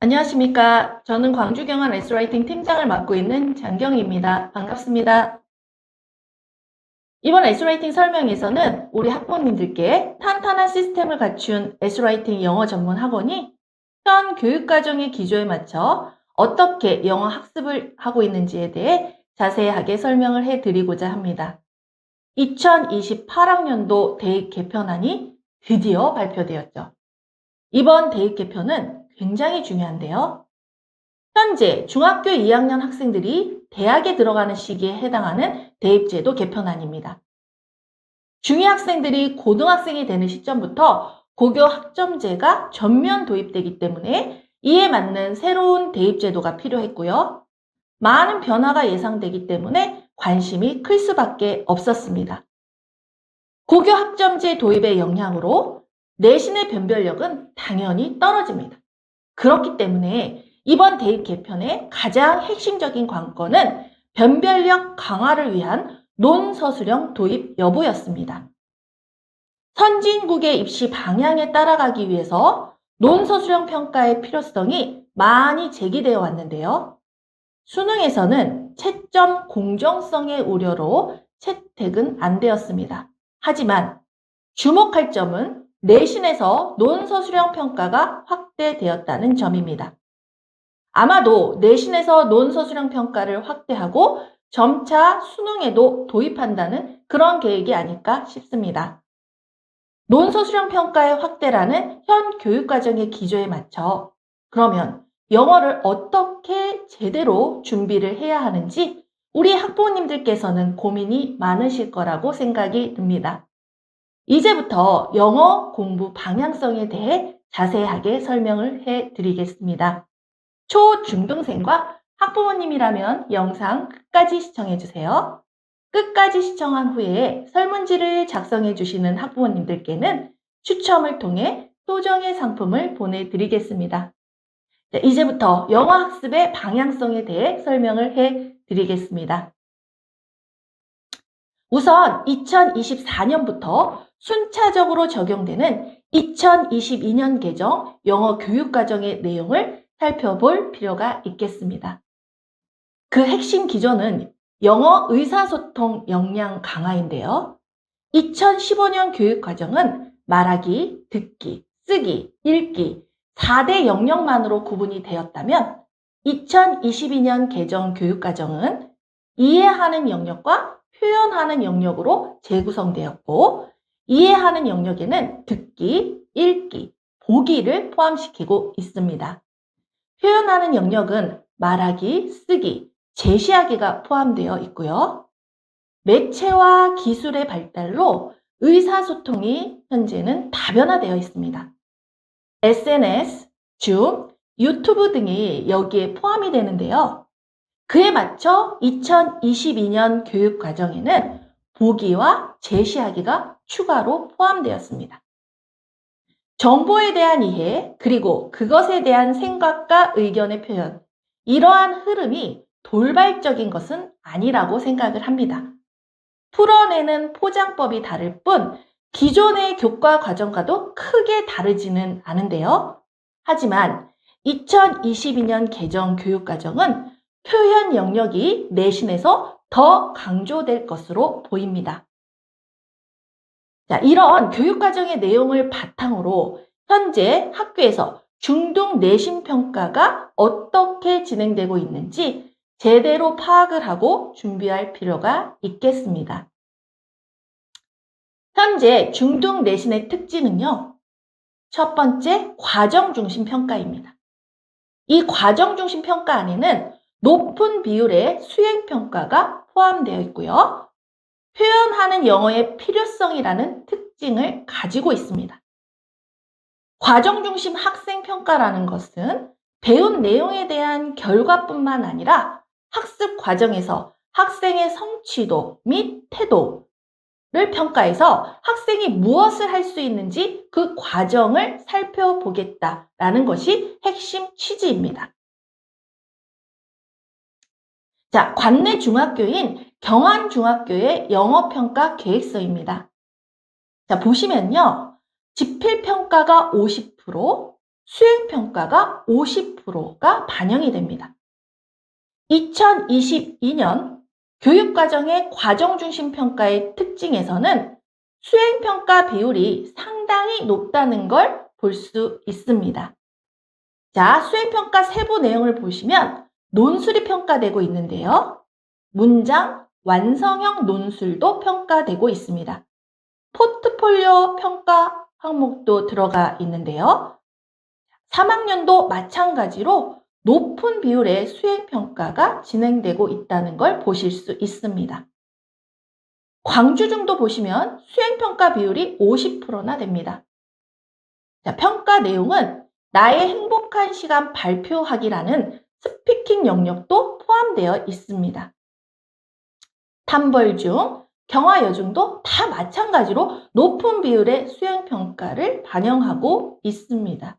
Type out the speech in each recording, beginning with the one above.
안녕하십니까. 저는 광주경환 S라이팅 팀장을 맡고 있는 장경희입니다. 반갑습니다. 이번 S라이팅 설명에서는 우리 학부모님들께 탄탄한 시스템을 갖춘 S라이팅 영어 전문 학원이 현 교육과정의 기조에 맞춰 어떻게 영어 학습을 하고 있는지에 대해 자세하게 설명을 해드리고자 합니다. 2028학년도 대입 개편안이 드디어 발표되었죠. 이번 대입 개편은 굉장히 중요한데요. 현재 중학교 2학년 학생들이 대학에 들어가는 시기에 해당하는 대입제도 개편안입니다. 중2 학생들이 고등학생이 되는 시점부터 고교 학점제가 전면 도입되기 때문에 이에 맞는 새로운 대입제도가 필요했고요. 많은 변화가 예상되기 때문에 관심이 클 수밖에 없었습니다. 고교 학점제 도입의 영향으로 내신의 변별력은 당연히 떨어집니다. 그렇기 때문에 이번 대입 개편의 가장 핵심적인 관건은 변별력 강화를 위한 논서술형 도입 여부였습니다. 선진국의 입시 방향에 따라가기 위해서 논서술형 평가의 필요성이 많이 제기되어 왔는데요. 수능에서는 채점 공정성의 우려로 채택은 안 되었습니다. 하지만 주목할 점은 내신에서 논서술형 평가가 확대되었다는 점입니다. 아마도 내신에서 논서술형 평가를 확대하고 점차 수능에도 도입한다는 그런 계획이 아닐까 싶습니다. 논서술형 평가의 확대라는 현 교육과정의 기조에 맞춰 그러면 영어를 어떻게 제대로 준비를 해야 하는지 우리 학부모님들께서는 고민이 많으실 거라고 생각이 듭니다. 이제부터 영어 공부 방향성에 대해 자세하게 설명을 해드리겠습니다. 초, 중등생과 학부모님이라면 영상 끝까지 시청해주세요. 끝까지 시청한 후에 설문지를 작성해 주시는 학부모님들께는 추첨을 통해 소정의 상품을 보내드리겠습니다. 이제부터 영어 학습의 방향성에 대해 설명을 해드리겠습니다. 우선 2024년부터 순차적으로 적용되는 2022년 개정 영어 교육과정의 내용을 살펴볼 필요가 있겠습니다. 그 핵심 기조는 영어 의사소통 역량 강화인데요. 2015년 교육과정은 말하기, 듣기, 쓰기, 읽기 4대 영역만으로 구분이 되었다면 2022년 개정 교육과정은 이해하는 영역과 표현하는 영역으로 재구성되었고 이해하는 영역에는 듣기, 읽기, 보기를 포함시키고 있습니다. 표현하는 영역은 말하기, 쓰기, 제시하기가 포함되어 있고요. 매체와 기술의 발달로 의사소통이 현재는 다변화되어 있습니다. SNS, 줌, 유튜브 등이 여기에 포함이 되는데요. 그에 맞춰 2022년 교육과정에는 보기와 제시하기가 추가로 포함되었습니다. 정보에 대한 이해, 그리고 그것에 대한 생각과 의견의 표현, 이러한 흐름이 돌발적인 것은 아니라고 생각을 합니다. 풀어내는 포장법이 다를 뿐 기존의 교과 과정과도 크게 다르지는 않은데요. 하지만 2022년 개정 교육과정은 표현 영역이 내신에서 더 강조될 것으로 보입니다. 자, 이런 교육과정의 내용을 바탕으로 현재 학교에서 중등 내신 평가가 어떻게 진행되고 있는지 제대로 파악을 하고 준비할 필요가 있겠습니다. 현재 중등 내신의 특징은요. 첫 번째, 과정 중심 평가입니다. 이 과정 중심 평가 안에는 높은 비율의 수행 평가가 포함되어 있고요. 표현하는 영어의 필요성이라는 특징을 가지고 있습니다. 과정 중심 학생 평가라는 것은 배운 내용에 대한 결과뿐만 아니라 학습 과정에서 학생의 성취도 및 태도를 평가해서 학생이 무엇을 할 수 있는지 그 과정을 살펴보겠다라는 것이 핵심 취지입니다. 자, 관내 중학교인 경안중학교의 영어평가 계획서입니다. 자, 보시면요. 지필평가가 50%, 수행평가가 50%가 반영이 됩니다. 2022년 교육과정의 과정중심 평가의 특징에서는 수행평가 비율이 상당히 높다는 걸 볼 수 있습니다. 자, 수행평가 세부 내용을 보시면 논술이 평가되고 있는데요. 문장, 완성형 논술도 평가되고 있습니다. 포트폴리오 평가 항목도 들어가 있는데요. 3학년도 마찬가지로 높은 비율의 수행평가가 진행되고 있다는 걸 보실 수 있습니다. 광주중도 보시면 수행평가 비율이 50%나 됩니다. 자, 평가 내용은 나의 행복한 시간 발표하기라는 스피킹 영역도 포함되어 있습니다. 탐벌중, 경화여중도 다 마찬가지로 높은 비율의 수행평가를 반영하고 있습니다.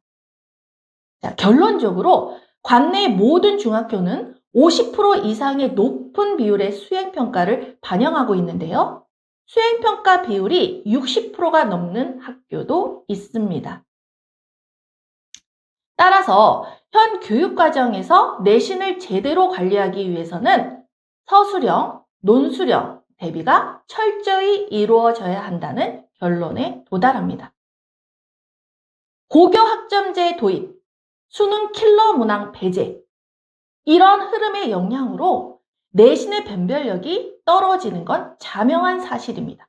자, 결론적으로 관내 모든 중학교는 50% 이상의 높은 비율의 수행평가를 반영하고 있는데요. 수행평가 비율이 60%가 넘는 학교도 있습니다. 따라서 현 교육과정에서 내신을 제대로 관리하기 위해서는 서술형, 논술형 대비가 철저히 이루어져야 한다는 결론에 도달합니다. 고교 학점제 도입, 수능 킬러 문항 배제, 이런 흐름의 영향으로 내신의 변별력이 떨어지는 건 자명한 사실입니다.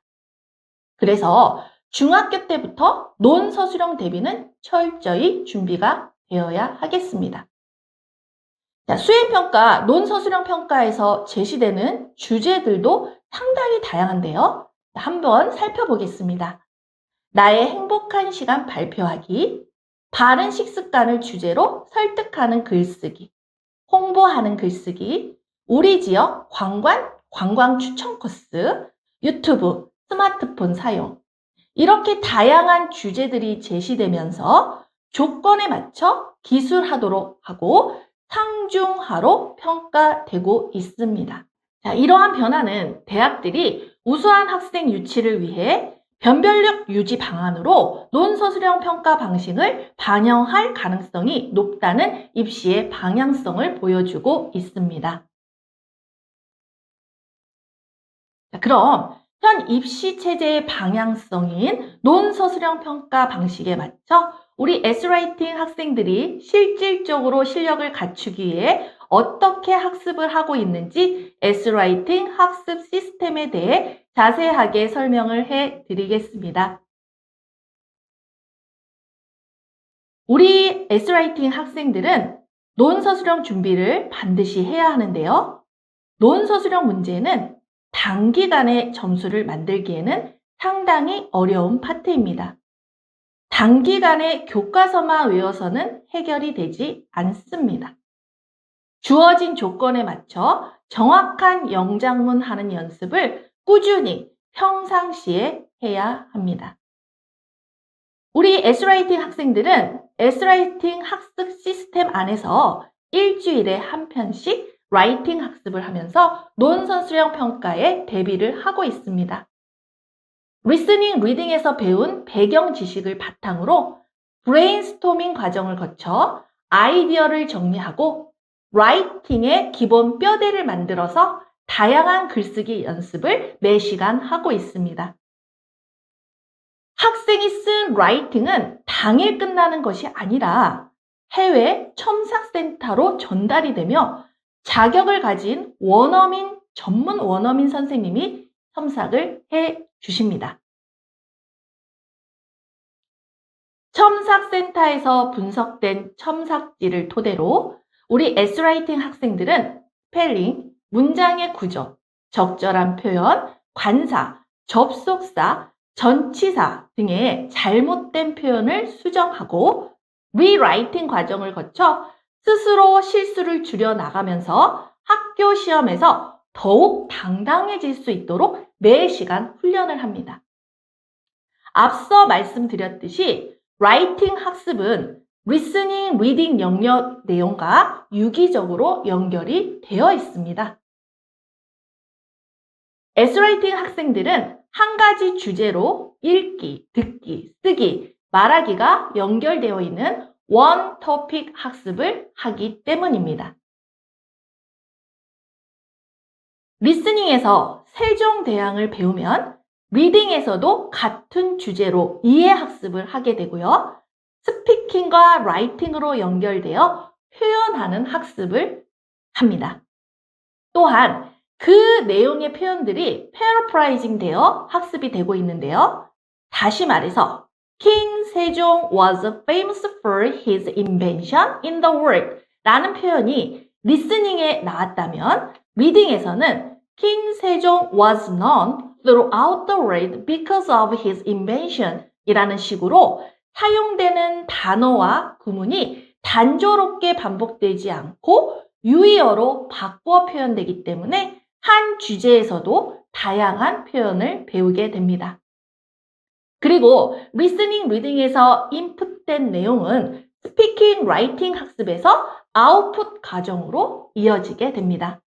그래서 중학교 때부터 논서술형 대비는 철저히 준비가 되어야 하겠습니다. 자, 수행평가, 논서술형 평가에서 제시되는 주제들도 상당히 다양한데요. 한번 살펴보겠습니다. 나의 행복한 시간 발표하기, 바른 식습관을 주제로 설득하는 글쓰기, 홍보하는 글쓰기, 우리 지역 관광 추천 코스, 유튜브, 스마트폰 사용, 이렇게 다양한 주제들이 제시되면서 조건에 맞춰 기술하도록 하고 상중하로 평가되고 있습니다. 자, 이러한 변화는 대학들이 우수한 학생 유치를 위해 변별력 유지 방안으로 논서술형 평가 방식을 반영할 가능성이 높다는 입시의 방향성을 보여주고 있습니다. 자, 그럼 현 입시 체제의 방향성인 논서술형 평가 방식에 맞춰 우리 S라이팅 학생들이 실질적으로 실력을 갖추기 위해 어떻게 학습을 하고 있는지 S라이팅 학습 시스템에 대해 자세하게 설명을 해 드리겠습니다. 우리 S라이팅 학생들은 논서술형 준비를 반드시 해야 하는데요. 논서술형 문제는 단기간에 점수를 만들기에는 상당히 어려운 파트입니다. 단기간에 교과서만 외워서는 해결이 되지 않습니다. 주어진 조건에 맞춰 정확한 영작문 하는 연습을 꾸준히 평상시에 해야 합니다. 우리 S라이팅 학생들은 S라이팅 학습 시스템 안에서 일주일에 한 편씩 라이팅 학습을 하면서 논서술형 평가에 대비를 하고 있습니다. 리스닝, 리딩에서 배운 배경 지식을 바탕으로 브레인스토밍 과정을 거쳐 아이디어를 정리하고 라이팅의 기본 뼈대를 만들어서 다양한 글쓰기 연습을 매 시간 하고 있습니다. 학생이 쓴 라이팅은 당일 끝나는 것이 아니라 해외 첨삭센터로 전달이 되며 자격을 가진 전문 원어민 선생님이 첨삭을 해 주십니다. 첨삭센터에서 분석된 첨삭지를 토대로 우리 S라이팅 학생들은 스펠링, 문장의 구조, 적절한 표현, 관사, 접속사, 전치사 등의 잘못된 표현을 수정하고 리라이팅 과정을 거쳐 스스로 실수를 줄여나가면서 학교 시험에서 더욱 당당해질 수 있도록 매 시간 훈련을 합니다. 앞서 말씀드렸듯이 라이팅 학습은 리스닝, 리딩 영역 내용과 유기적으로 연결이 되어 있습니다. S라이팅 학생들은 한 가지 주제로 읽기, 듣기, 쓰기, 말하기가 연결되어 있는 원 토픽 학습을 하기 때문입니다. 리스닝에서 세종대왕을 배우면 리딩에서도 같은 주제로 이해학습을 하게 되고요. 스피킹과 라이팅으로 연결되어 표현하는 학습을 합니다. 또한 그 내용의 표현들이 패러프라이징 되어 학습이 되고 있는데요. 다시 말해서 King 세종 was famous for his invention in the world 라는 표현이 리스닝에 나왔다면 리딩에서는 King 세종 was known throughout the world because of his invention 이라는 식으로 사용되는 단어와 구문이 단조롭게 반복되지 않고 유의어로 바꾸어 표현되기 때문에 한 주제에서도 다양한 표현을 배우게 됩니다. 그리고 리스닝, 리딩에서 인풋된 내용은 스피킹, 라이팅 학습에서 아웃풋 과정으로 이어지게 됩니다.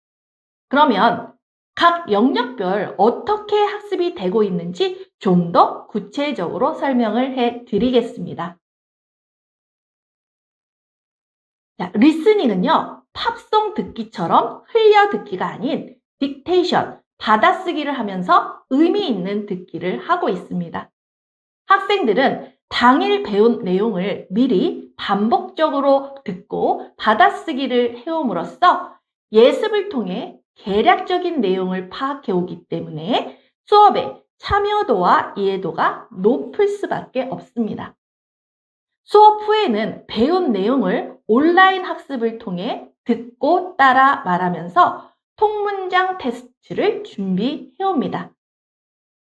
그러면 각 영역별 어떻게 학습이 되고 있는지 좀 더 구체적으로 설명을 해드리겠습니다. 자, 리스닝은요, 팝송 듣기처럼 흘려 듣기가 아닌 딕테이션, 받아쓰기를 하면서 의미 있는 듣기를 하고 있습니다. 학생들은 당일 배운 내용을 미리 반복적으로 듣고 받아쓰기를 해옴으로써 예습을 통해 개략적인 내용을 파악해 오기 때문에 수업의 참여도와 이해도가 높을 수밖에 없습니다. 수업 후에는 배운 내용을 온라인 학습을 통해 듣고 따라 말하면서 통문장 테스트를 준비해 옵니다.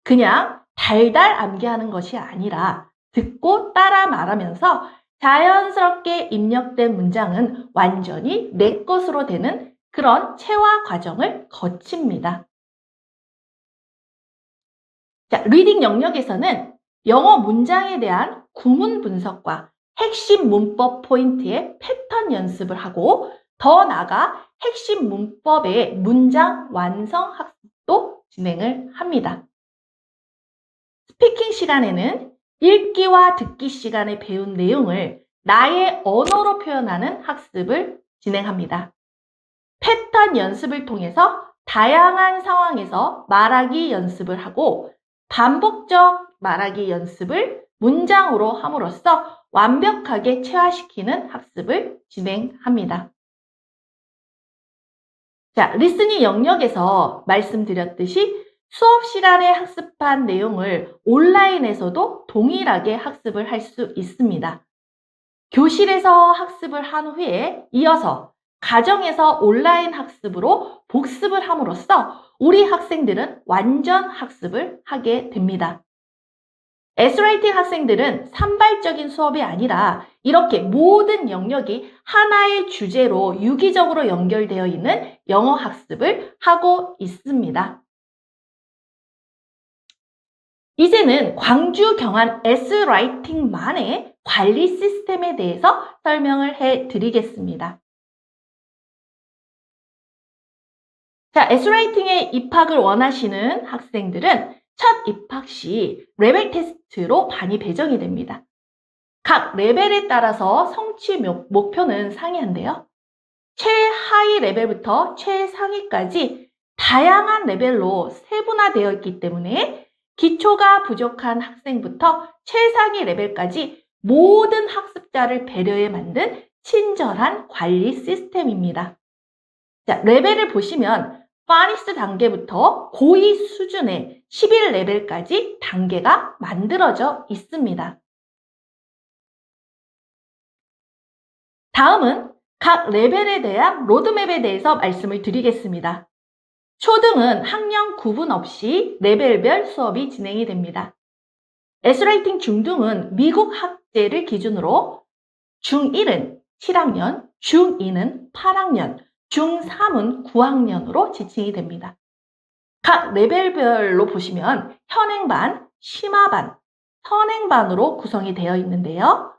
그냥 달달 암기하는 것이 아니라 듣고 따라 말하면서 자연스럽게 입력된 문장은 완전히 내 것으로 되는 그런 체화 과정을 거칩니다. 자, 리딩 영역에서는 영어 문장에 대한 구문 분석과 핵심 문법 포인트의 패턴 연습을 하고 더 나아가 핵심 문법의 문장 완성 학습도 진행을 합니다. 스피킹 시간에는 읽기와 듣기 시간에 배운 내용을 나의 언어로 표현하는 학습을 진행합니다. 패턴 연습을 통해서 다양한 상황에서 말하기 연습을 하고 반복적 말하기 연습을 문장으로 함으로써 완벽하게 체화시키는 학습을 진행합니다. 자, 리스닝 영역에서 말씀드렸듯이 수업 시간에 학습한 내용을 온라인에서도 동일하게 학습을 할 수 있습니다. 교실에서 학습을 한 후에 이어서 가정에서 온라인 학습으로 복습을 함으로써 우리 학생들은 완전 학습을 하게 됩니다. S라이팅 학생들은 산발적인 수업이 아니라 이렇게 모든 영역이 하나의 주제로 유기적으로 연결되어 있는 영어 학습을 하고 있습니다. 이제는 광주 경한 S라이팅만의 관리 시스템에 대해서 설명을 해드리겠습니다. 자, S라이팅에 입학을 원하시는 학생들은 첫 입학 시 레벨 테스트로 반이 배정이 됩니다. 각 레벨에 따라서 성취 목표는 상이한데요. 최하위 레벨부터 최상위까지 다양한 레벨로 세분화되어 있기 때문에 기초가 부족한 학생부터 최상위 레벨까지 모든 학습자를 배려해 만든 친절한 관리 시스템입니다. 자, 레벨을 보시면 파니스 단계부터 고2 수준의 11레벨까지 단계가 만들어져 있습니다. 다음은 각 레벨에 대한 로드맵에 대해서 말씀을 드리겠습니다. 초등은 학년 구분 없이 레벨별 수업이 진행이 됩니다. S라이팅 중등은 미국 학제를 기준으로 중1은 7학년, 중2는 8학년, 중3은 9학년으로 지칭이 됩니다. 각 레벨별로 보시면 현행반, 심화반, 선행반으로 구성이 되어 있는데요.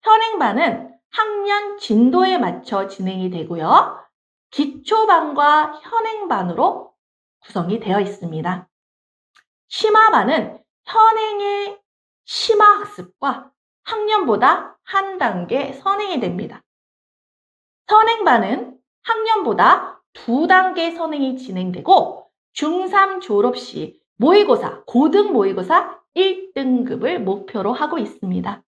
현행반은 학년 진도에 맞춰 진행이 되고요. 기초반과 현행반으로 구성이 되어 있습니다. 심화반은 현행의 심화학습과 학년보다 한 단계 선행이 됩니다. 선행반은 학년보다 두 단계 선행이 진행되고 중3 졸업 시 모의고사, 고등 모의고사 1등급을 목표로 하고 있습니다.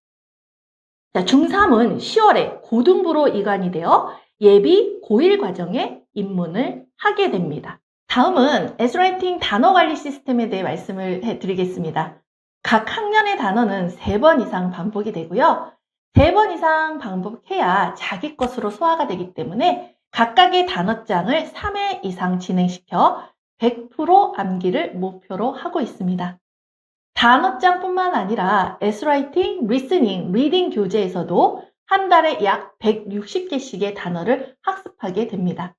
자, 중3은 10월에 고등부로 이관이 되어 예비 고1 과정에 입문을 하게 됩니다. 다음은 에스라이팅 단어 관리 시스템에 대해 말씀을 해드리겠습니다. 각 학년의 단어는 3번 이상 반복이 되고요. 3번 이상 반복해야 자기 것으로 소화가 되기 때문에 각각의 단어장을 3회 이상 진행시켜 100% 암기를 목표로 하고 있습니다. 단어장뿐만 아니라 에스라이팅, 리스닝, 리딩 교재에서도 한 달에 약 160개씩의 단어를 학습하게 됩니다.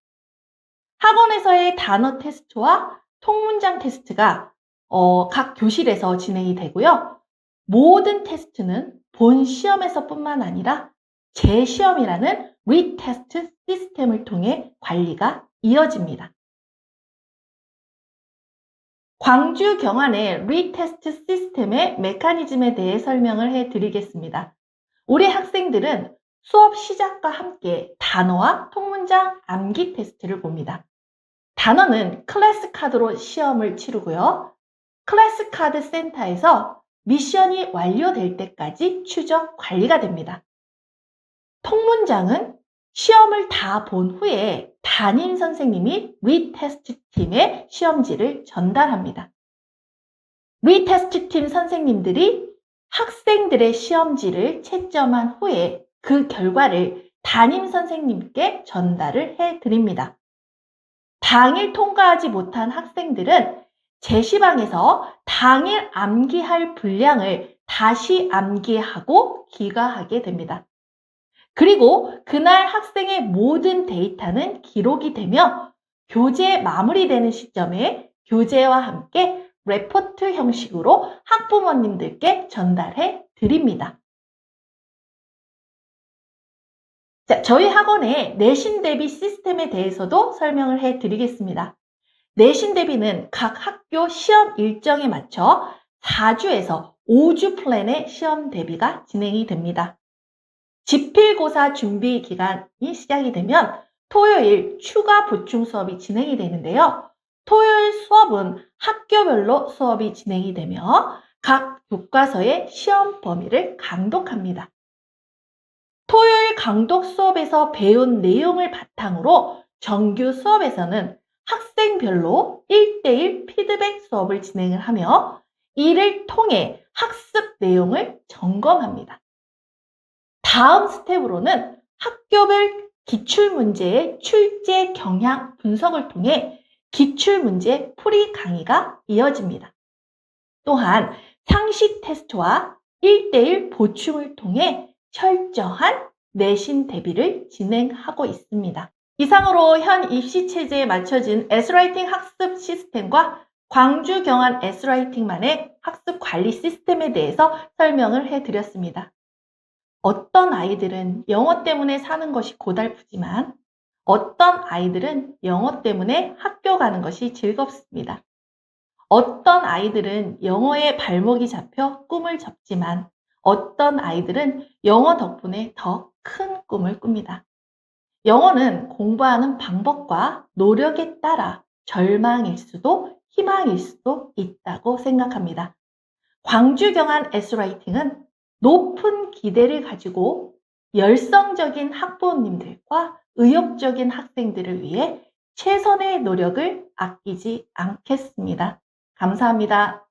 학원에서의 단어 테스트와 통문장 테스트가 각 교실에서 진행이 되고요. 모든 테스트는 본 시험에서뿐만 아니라 재시험이라는 리테스트 시스템을 통해 관리가 이어집니다. 광주 경안의 리테스트 시스템의 메커니즘에 대해 설명을 해드리겠습니다. 우리 학생들은 수업 시작과 함께 단어와 통문장 암기 테스트를 봅니다. 단어는 클래스 카드로 시험을 치르고요. 클래스 카드 센터에서 미션이 완료될 때까지 추적 관리가 됩니다. 통문장은 시험을 다 본 후에 담임 선생님이 리테스트 팀에 시험지를 전달합니다. 리테스트 팀 선생님들이 학생들의 시험지를 채점한 후에 그 결과를 담임 선생님께 전달을 해드립니다. 당일 통과하지 못한 학생들은 제시방에서 당일 암기할 분량을 다시 암기하고 귀가하게 됩니다. 그리고 그날 학생의 모든 데이터는 기록이 되며 교재 마무리되는 시점에 교재와 함께 레포트 형식으로 학부모님들께 전달해 드립니다. 자, 저희 학원의 내신 대비 시스템에 대해서도 설명을 해 드리겠습니다. 내신 대비는 각 학교 시험 일정에 맞춰 4주에서 5주 플랜의 시험 대비가 진행이 됩니다. 지필고사 준비 기간이 시작이 되면 토요일 추가 보충 수업이 진행이 되는데요. 토요일 수업은 학교별로 수업이 진행이 되며 각 교과서의 시험 범위를 강독합니다. 토요일 강독 수업에서 배운 내용을 바탕으로 정규 수업에서는 학생별로 1대1 피드백 수업을 진행을 하며 이를 통해 학습 내용을 점검합니다. 다음 스텝으로는 학교별 기출문제의 출제 경향 분석을 통해 기출문제 풀이 강의가 이어집니다. 또한 상시 테스트와 1대1 보충을 통해 철저한 내신 대비를 진행하고 있습니다. 이상으로 현 입시체제에 맞춰진 에스라이팅 학습 시스템과 광주 경안 에스라이팅만의 학습 관리 시스템에 대해서 설명을 해드렸습니다. 어떤 아이들은 영어 때문에 사는 것이 고달프지만 어떤 아이들은 영어 때문에 학교 가는 것이 즐겁습니다. 어떤 아이들은 영어에 발목이 잡혀 꿈을 접지만 어떤 아이들은 영어 덕분에 더 큰 꿈을 꿉니다. 영어는 공부하는 방법과 노력에 따라 절망일 수도 희망일 수도 있다고 생각합니다. 광주 경안 에스라이팅은 높은 기대를 가지고 열성적인 학부모님들과 의욕적인 학생들을 위해 최선의 노력을 아끼지 않겠습니다. 감사합니다.